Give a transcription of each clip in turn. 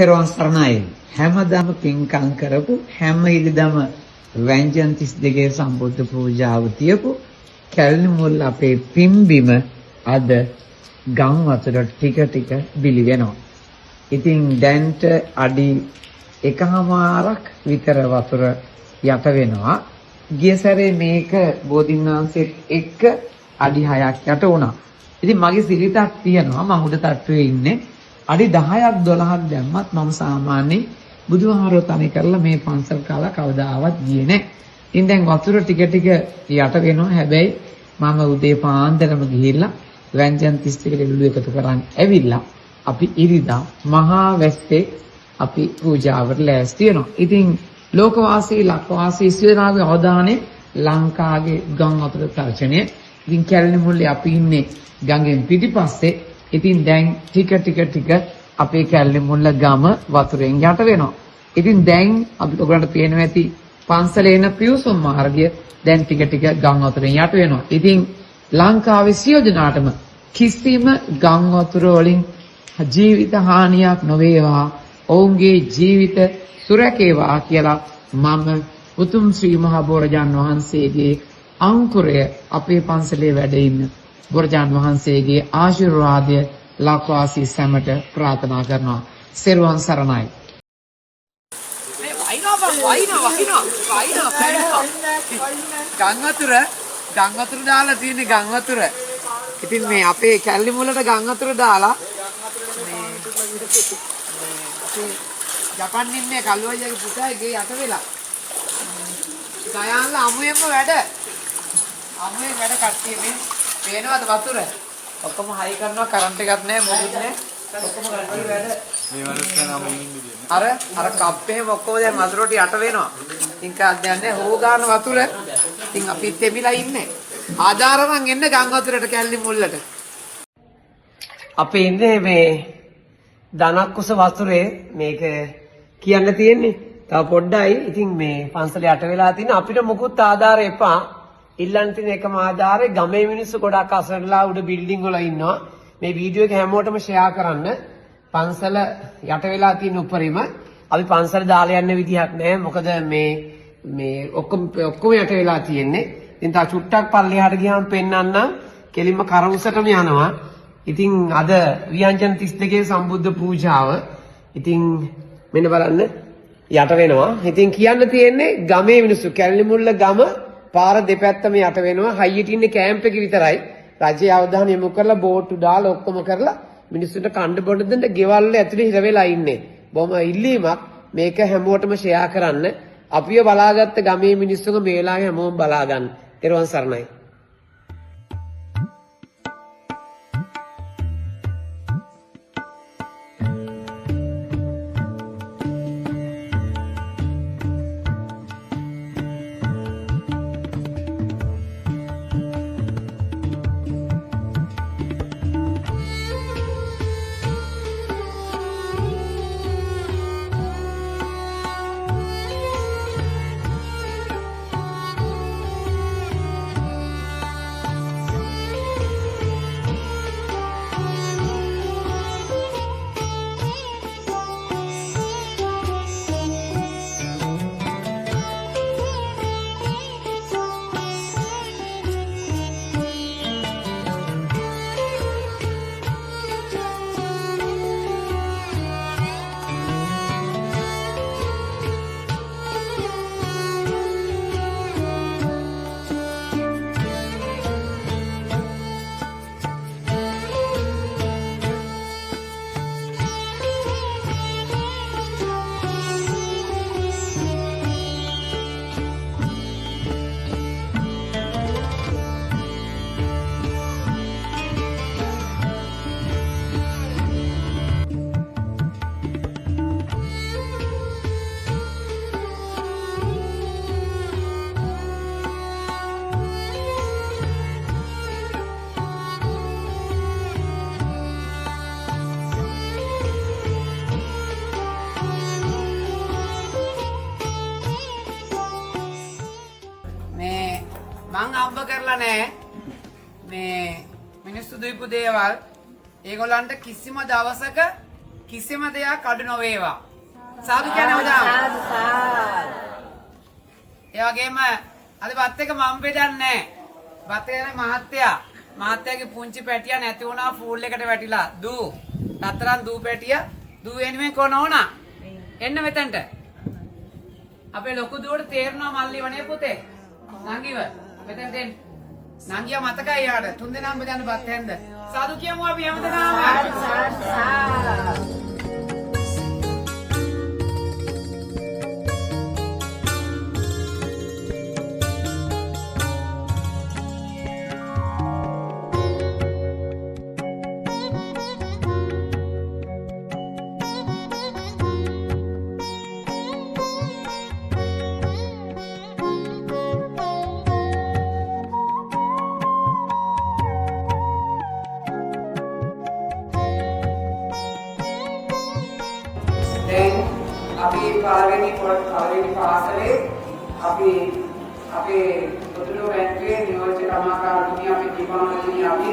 තෙරුවන් සරණයි. හැමදාම පින්කම් කරපු හැම ඉරිදම ව්‍යංජන 32 සම්බුද්ධ පූජාව තියපු කැලණි මුල් අපේ පිම්බිම අද ගම් වතුර ටික ටික බිලි වෙනවා. ඉතින් දැන්ට අඩි 1මාරක් විතර වතුර යට වෙනවා. ගිය සැරේ මේක බෝධින්නාංශෙත් එක්ක අඩි 6ක් යට වුණා. ඉතින් මගේ සිරිතක් තියෙනවා මම උඩ තට්ටුවේ ඉන්නේ. අඩි 10ක් 12ක් දැම්මත් මම සාමාන්‍යයෙන් බුදුහාරෝ තනි කරලා මේ පන්සල් කාලා කවදාවත් ගියේ නැහැ. ඉතින් දැන් වතුර ටික ටික යට වෙනවා. හැබැයි මම උදේ පාන්දරම ගිහිල්ලා ව්‍යංජන 32 ලුළු එකතු කරන් ඇවිල්ලා අපි ඉරිදා මහා වැස්සේ අපි පූජාවට ලෑස්ති වෙනවා. ඉතින් ලෝකවාසී ලක්වාසී සියනාගේ අවධානය ලංකාවේ ගම් වතුර තර්ජනය. ඉතින් කැලණි මුල්ලේ අපි ඉන්නේ ගඟෙන් පිටිපස්සේ. ඉතින් දැන් ටික අපේ කැලණි මුල්ල ගම වතුරෙන් යට වෙනවා. ඉතින් දැන් අපි ඔයගලන්ට පේනවා ඇති පන්සලේ එන පියුසුම් මාර්ගය දැන් ටික ගම් වතුරෙන් යට වෙනවා. ඉතින් ලංකාවේ සියලු දෙනාටම කිසිම ගම් වතුර වලින් ජීවිත හානියක් නොවේවා. ඔවුන්ගේ ජීවිත සුරැකේවා කියලා මම උතුම් ශ්‍රී මහා බෝරජාණන් වහන්සේගේ අංකුරය අපේ පන්සලේ වැඩ ඉන්න බෝරජාණන් වහන්සේගේ ආශිර්වාදය ලක්වාසී සැමට ප්‍රාර්ථනා කරනවා. සෙරුවන් සරණයි. ගම් වතුර දාලා තියෙන්නේ ගම් වතුර. ඉතින් මේ අපේ කැලණි මුලට ගම් වතුර දාලා ජපන් ඉන්නේ කල්ුවයිගේ පුතාගේ යට වෙලා. ගයාන්ලා අමුයෙන්ම වැඩ කට්ටිය මේ පේනවද වතුර? ඔක්කොම හයි කරනවා කරන්ට් එකක් නැහැ මොකුත් නැහැ. ඔක්කොම කට්ටිය වැඩ. මේ වලට නම් ඉන්නේ. අර කප් එහෙම ඔක්කොම දැන් වතුරට යට වෙනවා. ඉතින් කාද්දයන්නේ හොෝ ගන්න වතුර. ඉතින් අපිත් එමිලා ඉන්නේ. ආධාරමන් එන්න ගම් වතුරට කැලණි මුල්ලට. අපේ ඉන්නේ මේ දනක්කුස වතුරේ මේක කියන්න තියෙන්නේ. තව පොඩ්ඩයි. ඉතින් මේ පන්සල යට වෙලා තියෙන අපිට මොකුත් ආධාර එපා. ඉල්ලන්න තියෙන එකම ආධාරේ ගමේ මිනිස්සු ගොඩක් අසරණලා උඩ බිල්ඩින් වල ඉන්නවා. මේ වීඩියෝ එක හැමෝටම ෂෙයා කරන්න. පන්සල යට වෙලා තියෙන උඩරිම අපි පන්සල දාලා යන්න විදිහක් නැහැ. මොකද මේ ඔක්කොම යට වෙලා තියෙන්නේ. ඉතින් තා චුට්ටක් පල්ලෙහාට ගියාම පෙන්නන්නම් කෙලින්ම කරවුසටම යනවා. ඉතින් අද ව්‍යංජන 32 සම්බුද්ධ පූජාව ඉතින් මෙන්න බලන්න යට වෙනවා. ඉතින් කියන්න තියෙන්නේ ගමේ මිනිස්සු කැලණි මුල්ල ගම පාර දෙපැත්තම යට වෙනවා. හයියට ඉන්නේ කැම්ප් එක විතරයි. රජයේ අවධානය යොමු කරලා බෝට්ටු දාලා ඔක්කොම කරලා මිනිස්සුන්ට කණ්ඩ බොන්න දෙන්න ගෙවල් වල ඇතුලේ හිර වෙලා ඉන්නේ. බොහොම ඉල්ලීමක් මේක හැමෝටම ෂෙයා කරන්න. අපිව බලාගත්ත ගමේ මිනිස්සුන්ගේ මේ වෙලාවේ හැමෝම බලා ගන්න. ඊර්වන් සරණයි. මං අම්බ කරලා නැහැ මේ මිනිස්සු දීපු දේවල් ඒගොල්ලන්ට කිසිම දවසක කිසිම දෙයක් අඩු නොවේවා. සාදු කියන්නේ හොඳයි. සාදු සාදු. ඒ වගේම අද වත් එක මම බෙදන්නේ වත් එක මහත්තයාගේ පුංචි පැටියා නැති වුණා ෆූල් එකට වැටිලා. දූ රත්තරන් දූ පැටිය දූ එනුවෙන් කොන ඕනා. එන්න මෙතනට. අපේ ලොකු දුවට තේරෙනවා මල්ලි වනේ පුතේ. නංගිව මෙතෙන්ට එන්න. නංගියා මතකයි යාට. තුන් දෙනාම බෙදන්න බත් හැන්ද. සාදු කියමු අපි හැමදෙනාම. සාදු සාදු. අපි පාරවෙනි පාසලේ අපි අපේ පොදුරු බැංකුවේ නියෝජ්‍ය කර්මකාරතුමිය අපි දීපමතුමිය අපි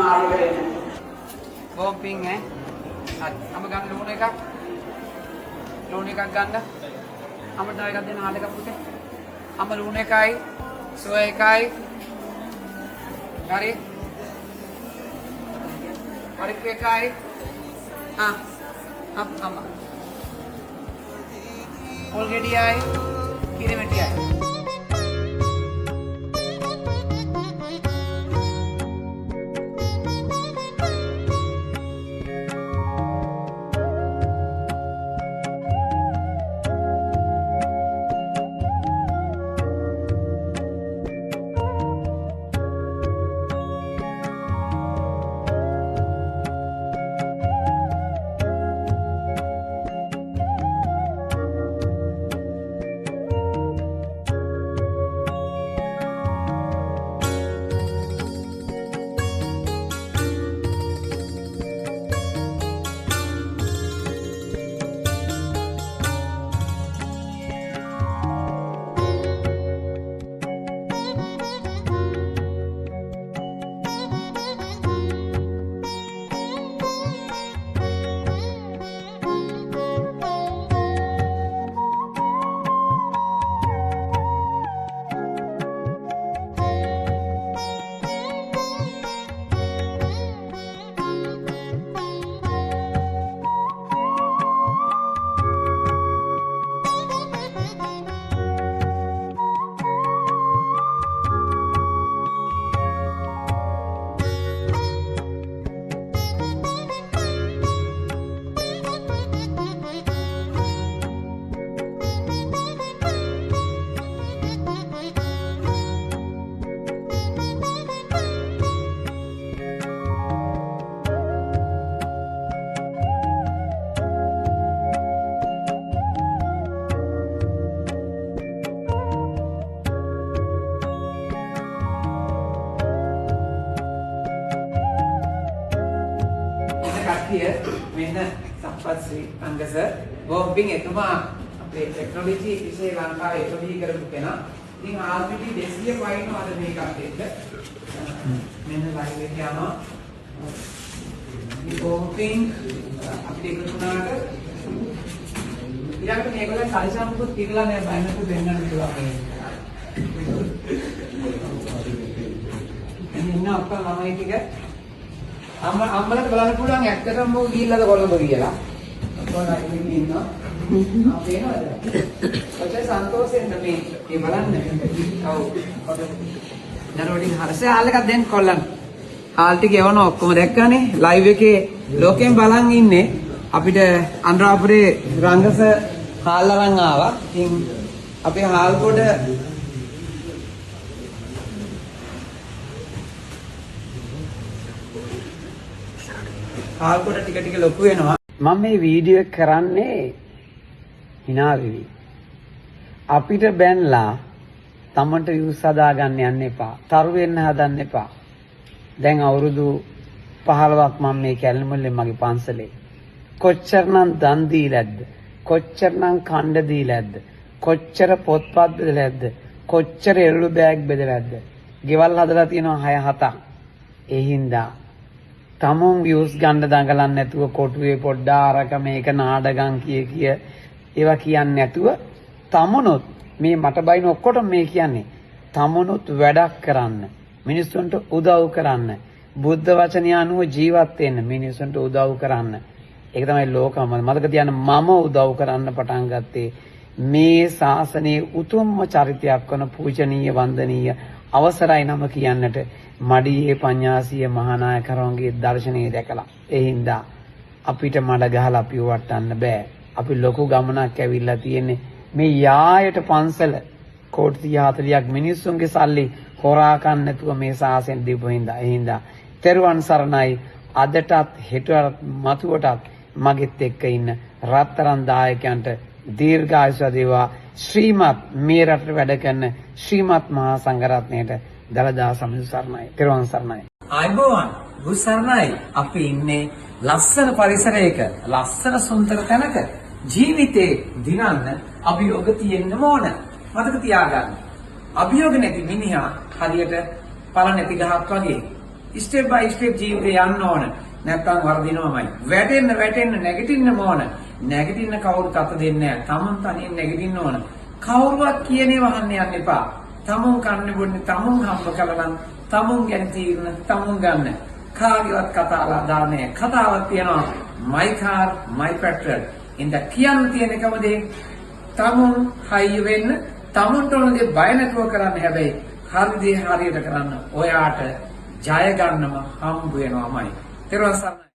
ආයෙත් බොම්පින් අම ගන්න ලුණු එකක් ගන්න අම තව එකක් දෙන්න ආල එකක් පුතේ අම ලුණු එකයි සුව එකයි හරි පරික් එකයි අම Olgediai, Kirimetiai. Here, Mena Sampat Sri Angasa, bombing etuma technology විෂය ලංකාවේ එකවි කරපු කෙනා. ඉතින් RPT 200 වයින් අද මේක අපිට මෙන්න ලයිව් එක යනවා. මේ bombing අපිට එකතු වුණාට ඊළඟට මේගොල්ලන් සාරිසම්පුත් කියලා නෑ බයනතු දෙන්නට පුළුවන් මේ. ඉන්න අප්පා ළමයි ටික අම්මලට බලන්න පුළුවන් ඇත්තටම මොකද ගිහිල්ලාද කොළඹ කියලා. කොහොමද ඉන්නවා? පේනවද? ඔච්චර සන්තෝෂෙන් මේ බලන්න. ඔව්. දරුවටින් හරසේ හාල් එකක් දෙන්න කොල්ලන්. හාල් ටික එවන ඔක්කොම දැක්කනේ ලයිව් එකේ ලෝකෙන් බලන් ඉන්නේ. අපිට අනුරාපුරේ රංගස හාල් අරන් ආවා. ඉතින් අපේ හාල් කොට හාල් කොට ටික ටික ලොකු වෙනවා. මම මේ වීඩියෝ එක කරන්නේ hina වෙවි. අපිට බැනලා තමන්ට views හදාගන්න යන්න එපා. තරු වෙන්න හදන්න එපා. දැන් අවුරුදු 15ක් මම මේ කැලණිමුල්ලේ මගේ පන්සලේ කොච්චරනම් දන් දීලාද? කොච්චරනම් කණ්ඩ දීලාද? කොච්චර පොත්පත් බෙදලාද? කොච්චර එළු බෑග් බෙදලාද? ගෙවල් හදලා තියෙනවා 6 7ක්. ඒ හින්දා මම මේ වීඩියෝ එක කරන්නේ hina වෙවි. අපිට බැනලා තමන්ට views හදාගන්න යන්න එපා. තරු වෙන්න හදන්න එපා. දැන් අවුරුදු 15ක් මම මේ කැලණිමුල්ලේ මගේ පන්සලේ කොච්චරනම් දන් දීලාද? කොච්චර පොත්පත් බෙදලාද? කොච්චර එළු බෑග් බෙදලාද? ගෙවල් හදලා තියෙනවා 6 7ක්. ඒ හින්දා තමුන් views ගන්න දඟලන්නේ නැතුව කොටුවේ පොඩ්ඩා අරක මේක නාඩගම් කිය ඒවා කියන්නේ නැතුව තමුණොත් මේ මට බයින ඔක්කොටම මේ කියන්නේ තමුණොත් වැඩක් කරන්න මිනිස්සුන්ට උදව් කරන්න බුද්ධ වචනය අනුව ජීවත් වෙන්න මිනිස්සුන්ට උදව් කරන්න ඒක තමයි ලෝකම මතක තියාගන්න මම උදව් කරන්න පටන් ගත්තේ මේ ශාසනයේ උතුම්ම චරිතයක් වන පූජනීය වන්දනීය අවසරයි නම කියන්නට මඩියේ පඤ්ඤාසීය මහානායකරුන්ගේ දර්ශනය දැකලා ඒ හින්දා අපිට මඩ ගහලා අපිව වටන්න බෑ අපි ලොකු ගමනක් ඇවිල්ලා තියෙන්නේ මේ යායට පන්සල කෝටි 40ක් මිනිස්සුන්ගේ සල්ලි හොරා ගන්න නැතුව මේ ශාසනය දීපු හින්දා ඒ හින්දා තෙරුවන් සරණයි අදටත් හෙටටත් මතුවටත් මගෙත් එක්ක ඉන්න රත්තරන් දායකයන්ට දීර්ඝායුෂ දේවා ශ්‍රීමත් මේ රටට වැඩ කරන ශ්‍රීමත් මහා සංඝරත්නයට දලදා සමිඳු සරණයි තෙරුවන් සරණයි ආයුබෝවන් බුසරණයි අපි ඉන්නේ ලස්සන පරිසරයක ලස්සන සුන්දර තැනක ජීවිතේ දිනන්න අභියෝග තියෙන්න ඕන මතක තියාගන්න අභියෝග නැති මිනිහා හරියට පළ නැති ගහක් වගේ ස්ටෙප් බයි ස්ටෙප් ජීවිතේ යන්න ඕන නැත්තම් වර්ධිනවමයි වැටෙන්න නැගිටින්න ඕන නැගිටින්න කවුරුත් අත දෙන්නේ නැහැ තමන් තනියෙන් නැගිටින්න ඕන කවුරුවත් කියන්නේ වහන්න යන්න එපා තමුන් කන්නේ බොන්නේ තමුන් හම්බ කළනම් තමුන් ගැන තීරණ තමුන් ගන්න කාගේවත් කතාලා දාන්නේ කතාවක් තියනවා my car my petrol ඉඳ කියන්න තියෙන එකම දේ තමුන් හයිය වෙන්න තමුන්ට ඕන දේ බය නැතුව කරන්න හැබැයි හරි දේ හරියට කරන්න ඔයාට ජය ගන්නම හම්බ වෙනවාමයි තෙරුවන් සරණයි